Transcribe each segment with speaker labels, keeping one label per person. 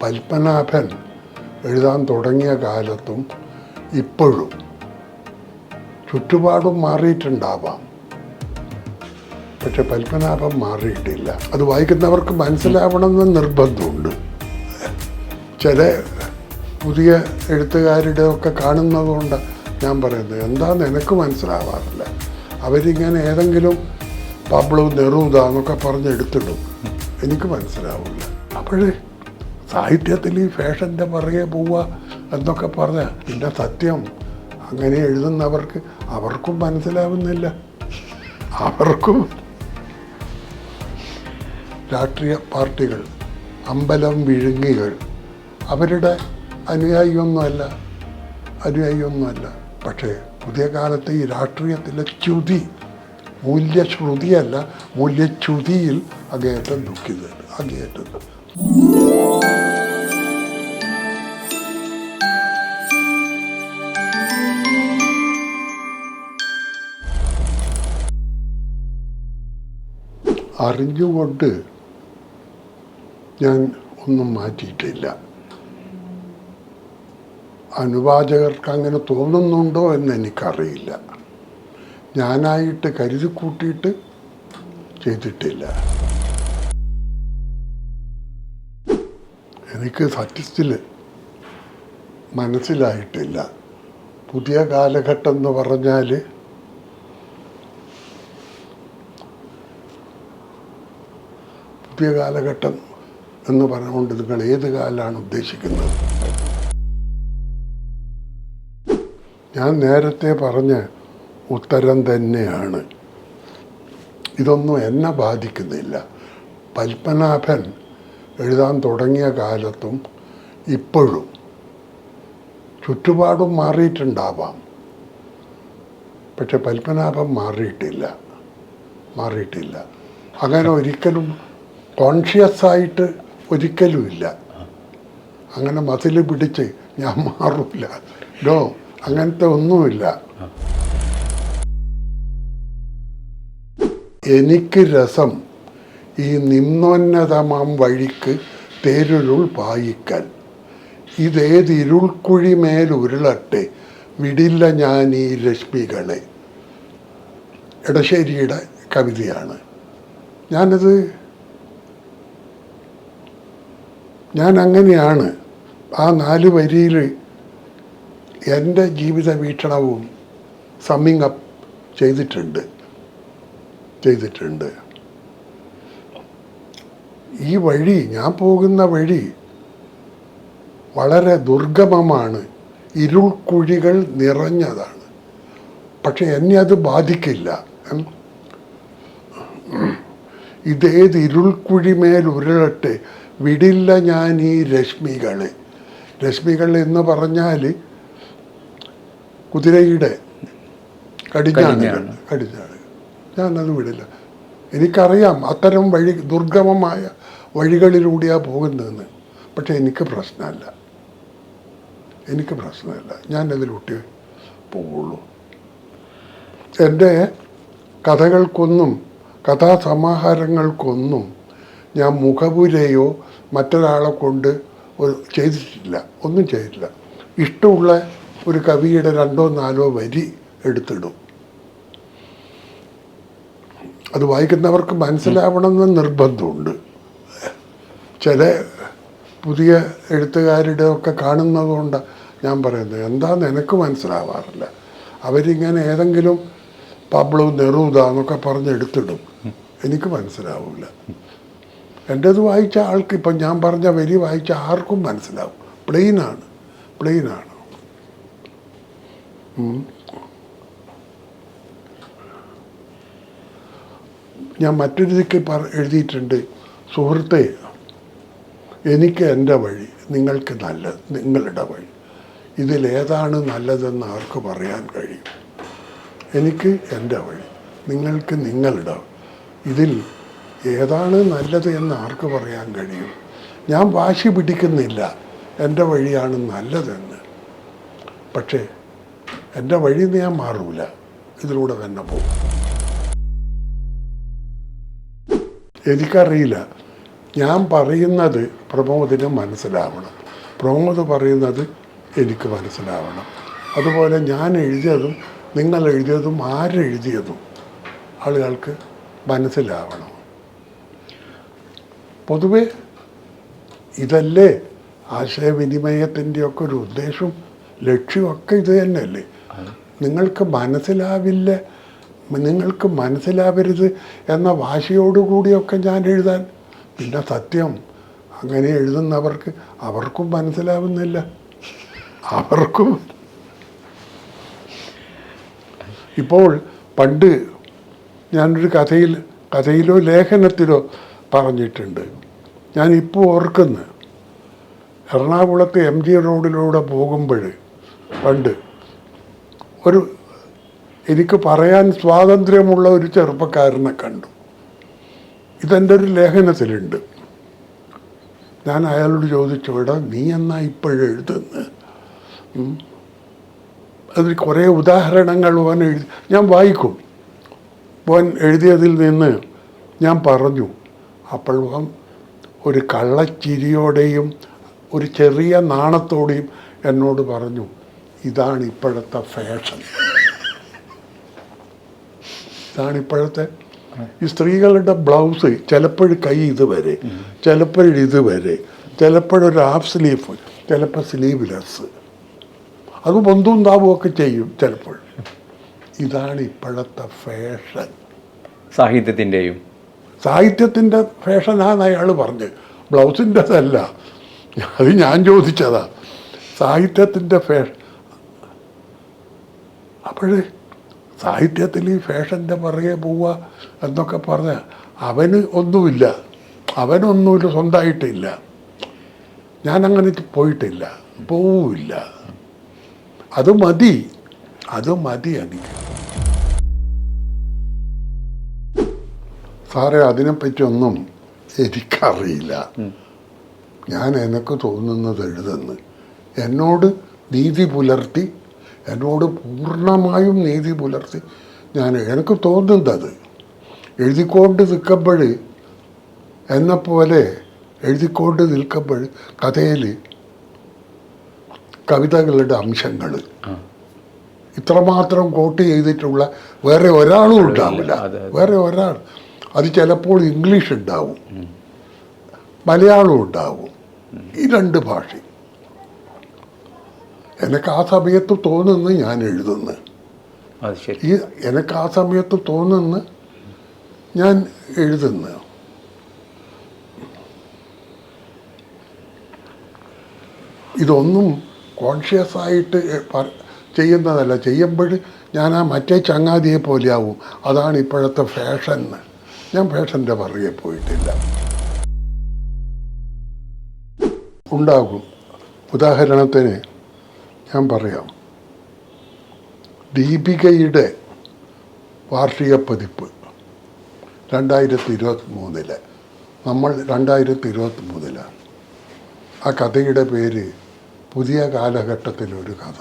Speaker 1: പത്മനാഭൻ എഴുതാൻ തുടങ്ങിയ കാലത്തും ഇപ്പോഴും ചുറ്റുപാടും മാറിയിട്ടുണ്ടാവാം, പക്ഷെ പത്മനാഭൻ മാറിയിട്ടില്ല. അത് വായിക്കുന്നവർക്ക് മനസ്സിലാവണമെന്ന് നിർബന്ധമുണ്ട്. ചില പുതിയ എഴുത്തുകാരുടെ ഒക്കെ കാണുന്നതുകൊണ്ട് ഞാൻ പറയുന്നത് എന്താണെന്ന് എനിക്ക് മനസ്സിലാവാറില്ല. അവരിങ്ങനെ ഏതെങ്കിലും പബ്ലോ നെറൂദ എന്നൊക്കെ പറഞ്ഞ് എടുത്തിടും, എനിക്ക് മനസ്സിലാവില്ല. അപ്പോഴേ സാഹിത്യത്തിൽ ഈ ഫാഷൻ്റെ പുറകെ പോവുക എന്നൊക്കെ പറഞ്ഞാൽ പിന്നെ സത്യം അങ്ങനെ എഴുതുന്നവർക്ക് അവർക്കും മനസ്സിലാവുന്നില്ല. അവർക്കും രാഷ്ട്രീയ പാർട്ടികൾ, അമ്പലം വിഴുങ്ങികൾ അവരുടെ അനുയായിയൊന്നുമല്ല. പക്ഷേ പുതിയ കാലത്തെ ഈ രാഷ്ട്രീയത്തിലെ ച്യുതി, മൂല്യശ്രുതിയല്ല, മൂല്യച്യുതിയിൽ അങ്ങേയറ്റം ദുഃഖിതരുന്നു. അങ്ങേയറ്റം അറിഞ്ഞുകൊണ്ട് ഞാൻ ഒന്നും മാറ്റിയിട്ടില്ല. അനുവാചകർക്ക് അങ്ങനെ തോന്നുന്നുണ്ടോ എന്ന് എനിക്കറിയില്ല. ഞാനായിട്ട് കരുതി കൂട്ടിയിട്ട് ചെയ്തിട്ടില്ല. എനിക്ക് സത്യത്തിൽ മനസ്സിലായിട്ടില്ല. പുതിയ കാലഘട്ടം എന്ന് പറഞ്ഞാൽ പുതിയ കാലഘട്ടം എന്ന് പറഞ്ഞുകൊണ്ട് നിങ്ങൾ ഏത് കാലമാണ് ഉദ്ദേശിക്കുന്നത്? ഞാൻ നേരത്തെ പറഞ്ഞ ഉത്തരം തന്നെയാണ്. ഇതൊന്നും എന്നെ ബാധിക്കുന്നില്ല. പത്മനാഭൻ എഴുതാൻ തുടങ്ങിയ കാലത്തും ഇപ്പോഴും ചുറ്റുപാടും മാറിയിട്ടുണ്ടാവാം, പക്ഷെ പത്മനാഭൻ മാറിയിട്ടില്ല. അങ്ങനെ ഒരിക്കലും കോൺഷ്യസായിട്ട് ഒരിക്കലുമില്ല. അങ്ങനെ മസിൽ പിടിച്ച് ഞാൻ മാറില്ല, അങ്ങനത്തെ ഒന്നുമില്ല. എനിക്ക് രസം ഈ നിമ്നോന്നതമാം വഴിക്ക് തേരുരുൾ പായിക്കൽ, ഇതേതിരുൾക്കുഴിമേൽ ഉരുളട്ടെ വിടില്ല ഞാൻ ഈ രശ്മികളെ. എടശ്ശേരിയുടെ കവിതയാണ്. ഞാൻ അങ്ങനെയാണ്. ആ 4 വരിയിൽ എൻ്റെ ജീവിത വീക്ഷണവും സമ്മിങ് അപ്പ് ചെയ്തിട്ടുണ്ട്. ഈ വഴി, ഞാൻ പോകുന്ന വഴി വളരെ ദുർഗമമാണ്, ഇരുൾക്കുഴികൾ നിറഞ്ഞതാണ്. പക്ഷെ എന്നെ അത് ബാധിക്കില്ല. ഇതേത് ഇരുൾക്കുഴിമേൽ ഉരുളട്ടെ വിടില്ല ഞാൻ ഈ രശ്മികളെ. രശ്മികൾ എന്ന് പറഞ്ഞാൽ കുതിരയുടെ കടിഞ്ഞാണുകൾ. ഞാനത് വിടില്ല. എനിക്കറിയാം അത്തരം ദുർഗമമായ വഴികളിലൂടെയാണ് പോകുന്നതെന്ന്. പക്ഷെ എനിക്ക് പ്രശ്നമല്ല. ഞാനതിലൂട്ടി പോവുള്ളൂ. എൻ്റെ കഥകൾക്കൊന്നും, കഥാസമാഹാരങ്ങൾക്കൊന്നും ഞാൻ മുഖപുരയോ മറ്റൊരാളെ കൊണ്ട് ഒന്നും ചെയ്തിട്ടില്ല. ഇഷ്ടമുള്ള ഒരു കവിയുടെ 2-4 വരി എടുത്തിടും. അത് വായിക്കുന്നവർക്ക് മനസ്സിലാവണമെന്ന് നിർബന്ധമുണ്ട്. ചില പുതിയ എഴുത്തുകാരുടെ ഒക്കെ കാണുന്നതുകൊണ്ട് ഞാൻ പറയുന്നത് എന്താണെന്ന് എനിക്ക് മനസ്സിലാവാറില്ല. അവരിങ്ങനെ ഏതെങ്കിലും പബ്ലോ നെറൂദ എന്നൊക്കെ പറഞ്ഞ് എടുത്തിടും, എനിക്ക് മനസ്സിലാവില്ല. എൻ്റേത് വായിച്ച ആൾക്ക്, ഇപ്പം ഞാൻ പറഞ്ഞ വരി വായിച്ച ആർക്കും മനസ്സിലാവും. പ്ലെയിനാണ്. ഞാൻ മറ്റൊരു ദിക്ക് എഴുതിയിട്ടുണ്ട്, സുഹൃത്തെ, എനിക്ക് എൻ്റെ വഴി, നിങ്ങൾക്ക് നിങ്ങളുടെ വഴി, ഇതിലേതാണ് നല്ലതെന്ന് ആർക്ക് പറയാൻ കഴിയും? എനിക്ക് എൻ്റെ വഴി, നിങ്ങൾക്ക് നിങ്ങളുടെ, ഇതിൽ ഏതാണ് നല്ലത് എന്ന് ആർക്ക് പറയാൻ കഴിയും? ഞാൻ വാശി പിടിക്കുന്നില്ല എൻ്റെ വഴിയാണ് നല്ലതെന്ന്. പക്ഷേ എൻ്റെ വഴിയിൽ നിന്ന് ഞാൻ മാറൂല, ഇതിലൂടെ തന്നെ പോകും. എനിക്കറിയില്ല ഞാൻ പറയുന്നത് പ്രമോദിന് മനസ്സിലാവണം, പ്രമോദ് പറയുന്നത് എനിക്ക് മനസ്സിലാവണം. അതുപോലെ ഞാൻ എഴുതിയതും നിങ്ങൾ എഴുതിയതും ആരെഴുതിയതും ആളുകൾക്ക് മനസ്സിലാവണം. പൊതുവെ ഇതല്ലേ ആശയവിനിമയത്തിൻ്റെയൊക്കെ ഒരു ഉദ്ദേശവും ലക്ഷ്യമൊക്കെ ഇത് തന്നെയല്ലേ. നിങ്ങൾക്ക് മനസ്സിലാവില്ല, നിങ്ങൾക്ക് മനസ്സിലാവരുത് എന്ന വാശിയോടുകൂടിയൊക്കെ ഞാൻ എഴുതാൻ, പിന്നെ സത്യം അങ്ങനെ എഴുതുന്നവർക്ക് അവർക്കും മനസ്സിലാവുന്നില്ല. അവർക്കും ഇപ്പോൾ പണ്ട് ഞാനൊരു കഥയിലോ ലേഖനത്തിലോ പറഞ്ഞിട്ടുണ്ട്. ഞാനിപ്പോൾ ഓർക്കുന്നു, എറണാകുളത്ത് MG റോഡിലൂടെ പോകുമ്പോൾ പണ്ട് എനിക്ക് പറയാൻ സ്വാതന്ത്ര്യമുള്ള ഒരു ചെറുപ്പക്കാരനെ കണ്ടു. ഇതെൻ്റെ ഒരു ലേഖനത്തിലുണ്ട്. ഞാൻ അയാളോട് ചോദിച്ചു, എടാ നീ എന്നാ ഇപ്പോഴെഴുതുന്നത്? അതിൽ കുറേ ഉദാഹരണങ്ങൾ ഓൻ എഴുതി, ഞാൻ വായിക്കും. ഓൻ എഴുതിയതിൽ നിന്ന് ഞാൻ പറഞ്ഞു. അപ്പോൾ ഒരു കള്ളച്ചിരിയോടെയും ഒരു ചെറിയ നാണത്തോടെയും എന്നോട് പറഞ്ഞു, ഇതാണ് ഇപ്പോഴത്തെ ഫാഷൻ, ഇതാണ് ഇപ്പോഴത്തെ ഈ സ്ത്രീകളുടെ ബ്ലൗസ് ചിലപ്പോഴും കൈ ഇതുവരെ, ചിലപ്പോഴിതുവരെ, ചിലപ്പോഴൊരു ഹാഫ് സ്ലീവ്, ചിലപ്പോൾ സ്ലീവ്ലെസ്, അത് പൊന്തും താവുമൊക്കെ ചെയ്യും ചിലപ്പോൾ. ഇതാണ് ഇപ്പോഴത്തെ ഫാഷൻ. സാഹിത്യത്തിൻ്റെ ഫാഷനാണ് അയാൾ പറഞ്ഞത്, ബ്ലൗസിൻ്റെതല്ല. അത് ഞാൻ ചോദിച്ചതാ, സാഹിത്യത്തിൻ്റെ ഫാഷൻ. അപ്പോഴേ സാഹിത്യത്തിൽ ഈ ഫാഷൻ്റെ പുറകെ പോവുക എന്നൊക്കെ പറഞ്ഞാൽ അവനൊന്നുമില്ല, സ്വന്തമായിട്ടില്ല. ഞാനങ്ങനെ പോയിട്ടില്ല, പോവില്ല. അത് മതി എനിക്ക്. സാറേ, അതിനെപ്പറ്റിയൊന്നും എനിക്കറിയില്ല. ഞാൻ എനിക്ക് തോന്നുന്നത് എഴുതുന്നു. എന്നോട് നീതി പുലർത്തി, എന്നോട് പൂർണ്ണമായും നീതി പുലർത്തി എനിക്ക് തോന്നുന്നത് എഴുതിക്കൊണ്ട് നിൽക്കുമ്പോൾ, എന്നെപ്പോലെ എഴുതിക്കൊണ്ട് നിൽക്കുമ്പോൾ കഥയിൽ കവിതകളുടെ അംശങ്ങൾ ഇത്രമാത്രം കോട്ട് ചെയ്തിട്ടുള്ള വേറെ ഒരാളും ഉണ്ടാവില്ല. വേറെ ഒരാൾ, അത് ചിലപ്പോൾ ഇംഗ്ലീഷ് ഉണ്ടാവും, മലയാളം ഉണ്ടാവും, ഈ രണ്ട് ഭാഷ. എനിക്ക് ആ സമയത്ത് തോന്നുന്നു ഞാൻ എഴുതുന്നു, എനിക്ക് ആ സമയത്ത് തോന്നുന്നു ഞാൻ എഴുതുന്നു. ഇതൊന്നും കോൺഷ്യസ് ആയിട്ട് ചെയ്യുന്നതല്ല. ചെയ്യുമ്പോൾ ഞാൻ ആ മറ്റേ ചങ്ങാതിയെ പോലെയാവും. അതാണ് ഇപ്പോഴത്തെ ഫാഷൻ. ഞാൻ ഫാഷൻ്റെ പുറകെ പോയിട്ടില്ല. ഉണ്ടാകും. ഉദാഹരണത്തിന് ഞാൻ പറയാം, ദീപികയുടെ വാർഷിക പതിപ്പ് 2023 നമ്മൾ 2023 ആ കഥയുടെ പേര് പുതിയ കാലഘട്ടത്തിലെ ഒരു കഥ.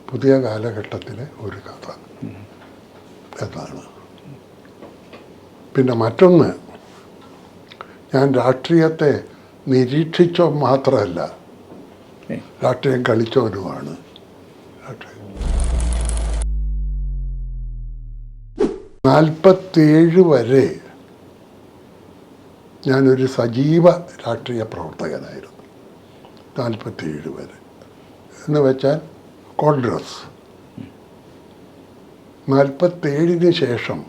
Speaker 1: പുതിയ കാലഘട്ടത്തിലെ ഒരു കഥ എന്നാണ്. പിന്നെ മറ്റൊന്ന്, ഞാൻ രാഷ്ട്രീയത്തെ നിരീക്ഷിച്ചോ മാത്രമല്ല, രാഷ്ട്രീയം കളിച്ചവനുമാണ്. 47 വരെ ഞാനൊരു സജീവ രാഷ്ട്രീയ പ്രവർത്തകനായിരുന്നു. 47 വരെ എന്ന് വെച്ചാൽ കോൺഗ്രസ്. 47 ശേഷം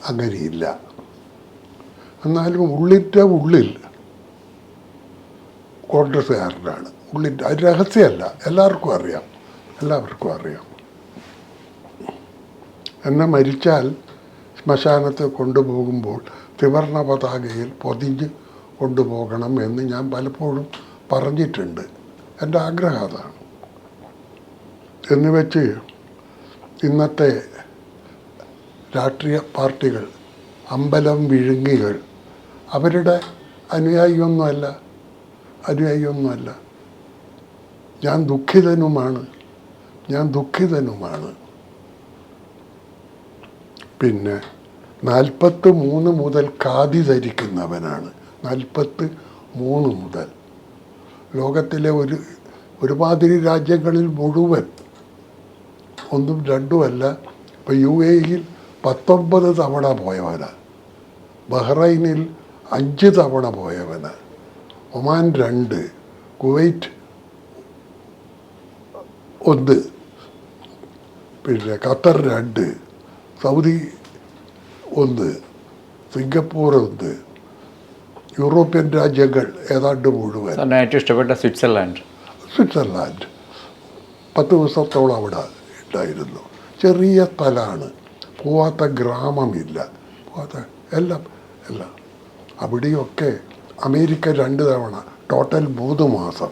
Speaker 1: അങ്ങനെയില്ല. എന്നാലും ഉള്ളിൽ കോൺഗ്രസ്സുകാരനാണ്. അത് രഹസ്യമല്ല, എല്ലാവർക്കും അറിയാം. എന്നെ മരിച്ചാൽ ശ്മശാനത്ത് കൊണ്ടുപോകുമ്പോൾ ത്രിവർണ്ണ പതാകയിൽ പൊതിഞ്ഞ് കൊണ്ടുപോകണം എന്ന് ഞാൻ പലപ്പോഴും പറഞ്ഞിട്ടുണ്ട്. എൻ്റെ ആഗ്രഹം അതാണ്. എന്ന് വെച്ച് ഇന്നത്തെ രാഷ്ട്രീയ പാർട്ടികൾ, അമ്പലം വിഴുങ്ങികൾ, അവരുടെ അനുയായിയൊന്നുമല്ല. ഞാൻ ദുഃഖിതനുമാണ്. പിന്നെ 43 മുതൽ ഖാദി ധരിക്കുന്നവനാണ്. 43 മുതൽ. ലോകത്തിലെ ഒരുമാതിരി രാജ്യങ്ങളിൽ മുഴുവൻ, ഒന്നും രണ്ടുമല്ല. ഇപ്പോൾ UAE 19 തവണ പോയവനാണ്, ബഹ്റൈനിൽ 5 തവണ പോയവനാണ്, ഒമാൻ 2, കുവൈറ്റ് 1, പിന്നെ ഖത്തർ 2, സൗദി 1, സിംഗപ്പൂർ 1, യൂറോപ്യൻ രാജ്യങ്ങൾ ഏതാണ്ട് മുഴുവൻ.
Speaker 2: ഏറ്റവും ഇഷ്ടപ്പെട്ട സ്വിറ്റ്സർലാൻഡ്
Speaker 1: 10 ദിവസത്തോളം അവിടെ ഉണ്ടായിരുന്നു. ചെറിയ സ്ഥലമാണ്, പോവാത്ത ഗ്രാമമില്ല, പോവാത്ത എല്ലാം. അവിടെയൊക്കെ അമേരിക്ക 2 തവണ, ടോട്ടൽ 3 മാസം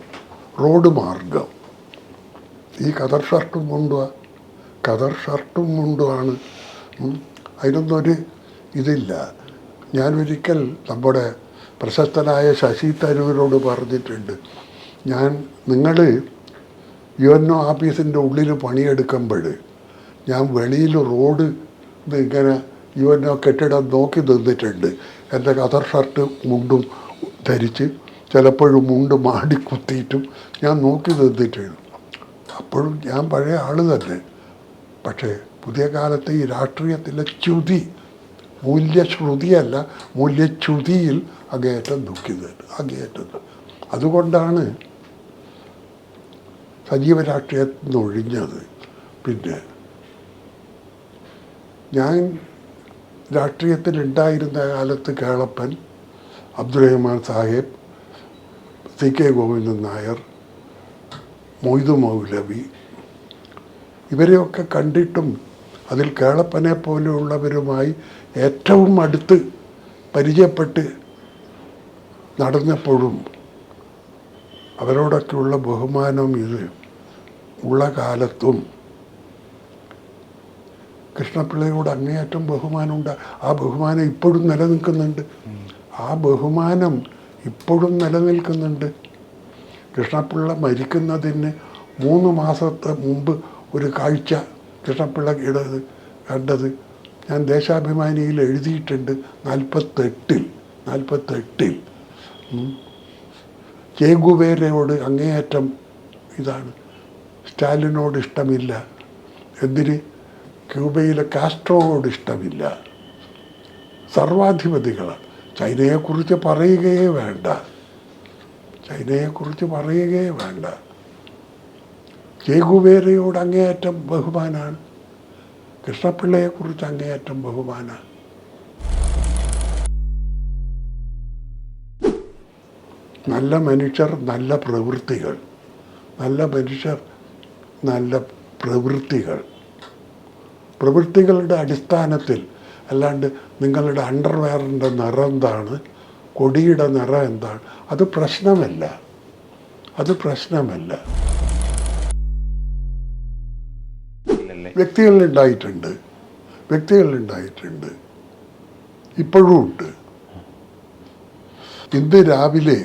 Speaker 1: റോഡ് മാർഗം. ഈ കതർ ഷർട്ടും മുണ്ടുമാണ്. അതിനൊന്നൊരു ഇതില്ല. ഞാനൊരിക്കൽ നമ്മുടെ പ്രശസ്തനായ ശശി തരൂരോട് പറഞ്ഞിട്ടുണ്ട്, നിങ്ങൾ UNO ഓഫീസിൻ്റെ ഉള്ളിൽ പണിയെടുക്കുമ്പോൾ ഞാൻ വെളിയിൽ റോഡ് ഇങ്ങനെ UNO കെട്ടിടം നോക്കി നിന്നിട്ടുണ്ട്. എൻ്റെ കതർ ഷർട്ട് മുണ്ടും ധരിച്ച്, ചിലപ്പോഴും മുണ്ട് മാടി കുത്തിയിട്ടും ഞാൻ നോക്കി നിന്നിട്ടുണ്ട്. അപ്പോഴും ഞാൻ പഴയ ആൾ തന്നെ. പക്ഷേ പുതിയ കാലത്തെ ഈ രാഷ്ട്രീയത്തിലെ മൂല്യശ്രുതിയല്ല, മൂല്യച്യുതിയിൽ അങ്ങേയറ്റം ദുഃഖിതൻ. അതുകൊണ്ടാണ് സജീവ രാഷ്ട്രീയത്തിൽ നിന്ന് ഒഴിഞ്ഞത്. പിന്നെ ഞാൻ രാഷ്ട്രീയത്തിലുണ്ടായിരുന്ന കാലത്ത് കേളപ്പൻ, അബ്ദുറഹ്മാൻ സാഹിബ്, CK ഗോവിന്ദൻ നായർ, മൊയ്തു മൗലവി, ഇവരെയൊക്കെ കണ്ടിട്ടും അതിൽ കേളപ്പനെ പോലെയുള്ളവരുമായി ഏറ്റവും അടുത്ത് പരിചയപ്പെട്ട് നടന്നപ്പോഴും അവരോടൊക്കെയുള്ള ബഹുമാനം ഉള്ള കാലത്തും കൃഷ്ണപിള്ളയോട് അങ്ങേയറ്റം ബഹുമാനമുണ്ട്. ആ ബഹുമാനം ഇപ്പോഴും നിലനിൽക്കുന്നുണ്ട്. കൃഷ്ണപിള്ള മരിക്കുന്നതിന് 3 മാസത്തെ മുമ്പ് ഒരു കാഴ്ച കൃഷ്ണപിള്ള കണ്ടത് ഞാൻ ദേശാഭിമാനിയിൽ എഴുതിയിട്ടുണ്ട്. 48-ൽ ചേഗുവേരയോട് അങ്ങേയറ്റം ഇതാണ്. സ്റ്റാലിനോട് ഇഷ്ടമില്ല. എന്തിന്? ക്യൂബയിലെ കാസ്ട്രോയോട് ഇഷ്ടമില്ല. സർവാധിപതികളാണ്. ചൈനയെക്കുറിച്ച് പറയുകയേ വേണ്ട. ചേഗുവേരയോട് അങ്ങേയറ്റം ബഹുമാനാണ്. കൃഷ്ണപിള്ളയെക്കുറിച്ച് അങ്ങേയറ്റം ബഹുമാനാണ്. നല്ല മനുഷ്യർ, നല്ല പ്രവൃത്തികൾ, പ്രവൃത്തികളുടെ അടിസ്ഥാനത്തിൽ. അല്ലാണ്ട് നിങ്ങളുടെ അണ്ടർവെയറിൻ്റെ നിറം എന്താണ്, കൊടിയുടെ നിറം എന്താണ്, അത് പ്രശ്നമല്ല. വ്യക്തികളിലുണ്ടായിട്ടുണ്ട്, ഇപ്പോഴും ഉണ്ട്. ഇന്ന് രാവിലെ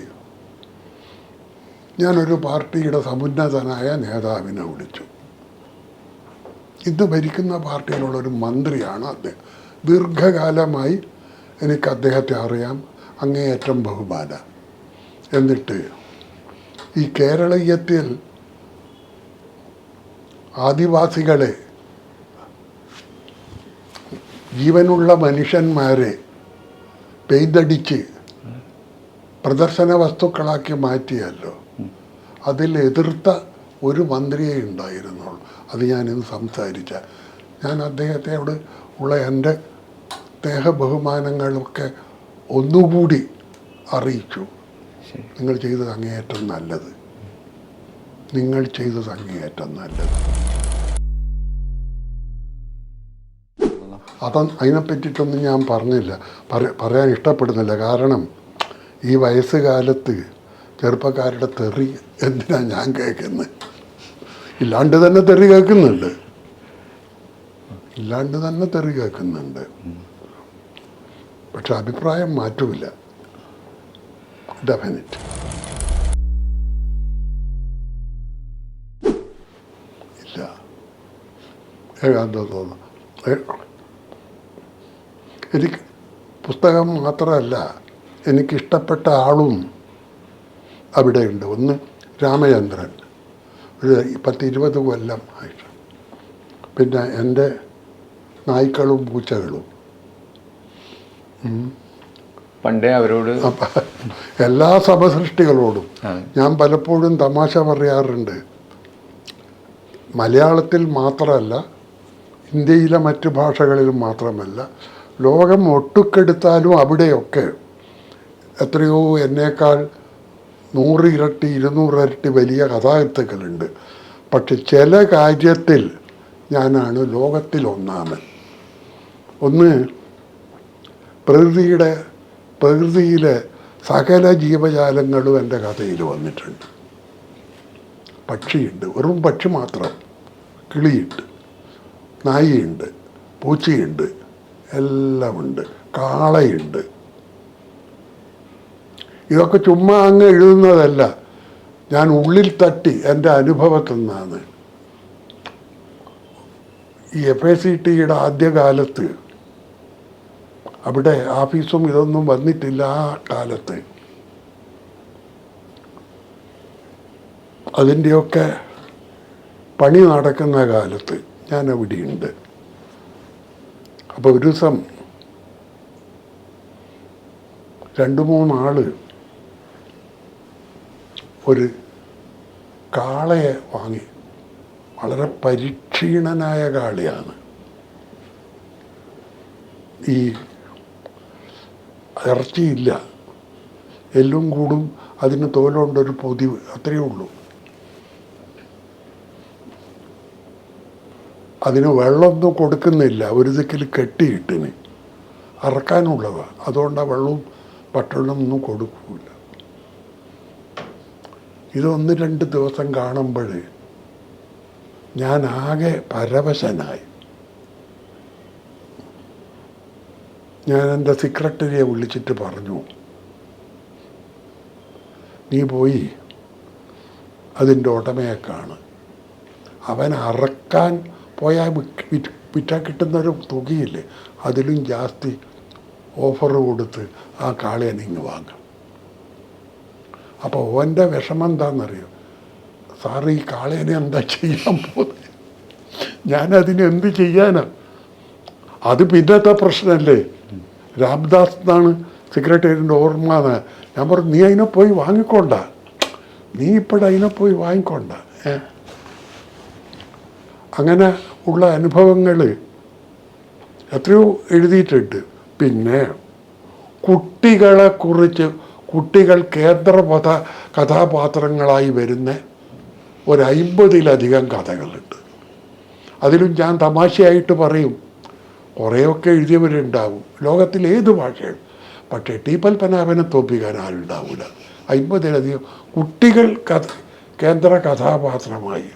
Speaker 1: ഞാനൊരു പാർട്ടിയുടെ സമുന്നതനായ നേതാവിനെ വിളിച്ചു. ഇന്ന് ഭരിക്കുന്ന പാർട്ടിയിലുള്ളൊരു മന്ത്രിയാണ് അദ്ദേഹം. ദീർഘകാലമായി എനിക്ക് അദ്ദേഹത്തെ അറിയാം, അങ്ങേയറ്റം ബഹുമാന. എന്നിട്ട് ഈ കേരളീയത്തിൽ ആദിവാസികളെ, ജീവനുള്ള മനുഷ്യന്മാരെ പെയ്തടിച്ച് പ്രദർശന വസ്തുക്കളാക്കി മാറ്റിയല്ലോ. അതിൽ എതിർത്ത ഒരു മന്ത്രിയെ ഉണ്ടായിരുന്നുള്ളൂ. അത് ഞാനിന്ന് സംസാരിച്ച. ഞാൻ അദ്ദേഹത്തോട് ഉള്ള എൻ്റെ സ്നേഹബഹുമാനങ്ങളൊക്കെ ഒന്നുകൂടി അറിയിച്ചു. നിങ്ങൾ ചെയ്തത് അങ്ങേയറ്റം നല്ലത്. അതിനെപ്പറ്റിയിട്ടൊന്നും ഞാൻ പറഞ്ഞില്ല, പറയാൻ ഇഷ്ടപ്പെടുന്നില്ല. കാരണം ഈ വയസ്സുകാലത്ത് ചെറുപ്പക്കാരുടെ തെറി എന്തിനാ ഞാൻ കേൾക്കുന്നത്? ഇല്ലാണ്ട് തന്നെ തെറി കേൾക്കുന്നുണ്ട്. പക്ഷെ അഭിപ്രായം മാറ്റൂല. ഡെഫിനറ്റ് ഇല്ല. ഏകാന്തം തോന്നുന്നു. എനിക്ക് പുസ്തകം മാത്രമല്ല, എനിക്കിഷ്ടപ്പെട്ട ആളും അവിടെയുണ്ട്. ഒന്ന് രാമചന്ദ്രൻ, ഒരു 10-20 കൊല്ലം ആയിട്ട്. പിന്നെ എൻ്റെ നായ്ക്കളും പൂച്ചകളും.
Speaker 2: പണ്ടേ അവരോട്
Speaker 1: എല്ലാ സമസൃഷ്ടികളോടും ഞാൻ പലപ്പോഴും തമാശ പറയാറുണ്ട്. മലയാളത്തിൽ മാത്രമല്ല, ഇന്ത്യയിലെ മറ്റ് ഭാഷകളിലും മാത്രമല്ല, ലോകം ഒട്ടുക്കെടുത്താലും അവിടെയൊക്കെ എത്രയോ എന്നേക്കാൾ 100 ഇരട്ടി 200 ഇരട്ടി വലിയ കഥാകൃത്തുക്കളുണ്ട്. പക്ഷെ ചില കാര്യത്തിൽ ഞാനാണ് ലോകത്തിൽ ഒന്നാമൻ. ഒന്ന്, പ്രകൃതിയിലെ സകല ജീവജാലങ്ങളും എൻ്റെ കഥയിൽ വന്നിട്ടുണ്ട്. പക്ഷിയുണ്ട്, വെറും പക്ഷി മാത്രം, കിളിയുണ്ട്, നായിയുണ്ട്, പൂച്ചയുണ്ട്, എല്ലാമുണ്ട്, കാളയുണ്ട്. ഇതൊക്കെ ചുമ്മാ അങ്ങ് എഴുതുന്നതല്ല, ഞാൻ ഉള്ളിൽ തട്ടി എൻ്റെ അനുഭവത്തിൽ നിന്നാണ്. ഈ FACTയുടെ ആദ്യകാലത്ത് അവിടെ ആഫീസും ഇതൊന്നും വന്നിട്ടില്ല. ആ കാലത്ത് അതിൻ്റെയൊക്കെ പണി നടക്കുന്ന കാലത്ത് ഞാൻ അവിടെയുണ്ട്. അപ്പോൾ ഒരു ദിവസം 2-3 ആൾ ഒരു കാളയെ വാങ്ങി. വളരെ പരിക്ഷീണനായ കാളയാണ്. ഈ ഇറച്ചിയില്ല, എല്ലും കൂടും, അതിന് തോലുകൊണ്ടൊരു പൊതിവ്, അത്രയേ ഉള്ളൂ. അതിന് വെള്ളമൊന്നും കൊടുക്കുന്നില്ല, ഒരു ദിക്കിൽ കെട്ടിയിട്ടിന് അറക്കാനുള്ളതാണ്. അതുകൊണ്ട് ആ വെള്ളവും ഭക്ഷണമൊന്നും കൊടുക്കില്ല. ഇത് 1-2 ദിവസം കാണുമ്പോൾ ഞാൻ ആകെ പരവശനായി. ഞാൻ എൻ്റെ സെക്രട്ടറിയെ വിളിച്ചിട്ട് പറഞ്ഞു, നീ പോയി അതിൻ്റെ ഉടമയെ കാണ്. അവൻ അറക്കാൻ പോയാൽ വിറ്റാൽ കിട്ടുന്നൊരു തുകയില്ലേ, അതിലും ജാസ്തി ഓഫർ കൊടുത്ത് ആ കാളയെ നിങ്ങൾ വാങ്ങാം. അപ്പോൾ ഓൻ്റെ വിഷമം എന്താണെന്നറിയോ, സാറ് ഈ കാളേനെ എന്താ ചെയ്യാൻ പോകുന്നത്? ഞാനതിന് എന്ത് ചെയ്യാനാ? അത് പിന്നത്തെ പ്രശ്നമല്ലേ. രാംദാസ് എന്നാണ് സെക്രട്ടേറിയറ്റിൻ്റെ ഓർമ്മ. ഞാൻ പറഞ്ഞു, നീ അതിനെ പോയി വാങ്ങിക്കൊണ്ട, നീ ഇപ്പോഴതിനെ പോയി വാങ്ങിക്കൊണ്ട. അങ്ങനെ ഉള്ള അനുഭവങ്ങൾ എത്രയോ എഴുതിയിട്ടുണ്ട്. പിന്നെ കുട്ടികളെക്കുറിച്ച്, കുട്ടികൾ കേന്ദ്ര കഥാപാത്രങ്ങളായി വരുന്ന ഒരു 50-ലധികം കഥകളുണ്ട്. അതിലും ഞാൻ തമാശയായിട്ട് പറയും, കുറേയൊക്കെ എഴുതിയവരുണ്ടാവും ലോകത്തിൽ ഏത് ഭാഷയും, പക്ഷേ ടി പത്മനാഭനെ തോൽപ്പിക്കാൻ ആളുണ്ടാവില്ല. 50-ലധികം കുട്ടികൾ കേന്ദ്ര കഥാപാത്രമായി.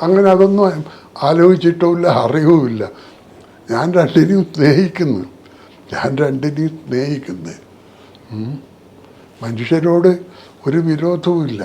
Speaker 1: അങ്ങനെ അതൊന്നും ആലോചിച്ചിട്ടുമില്ല, അറിയുമില്ല. ഞാൻ രണ്ടിനെയും സ്നേഹിക്കുന്നു. മനുഷ്യരോട് ഒരു വിരോധവുമില്ല.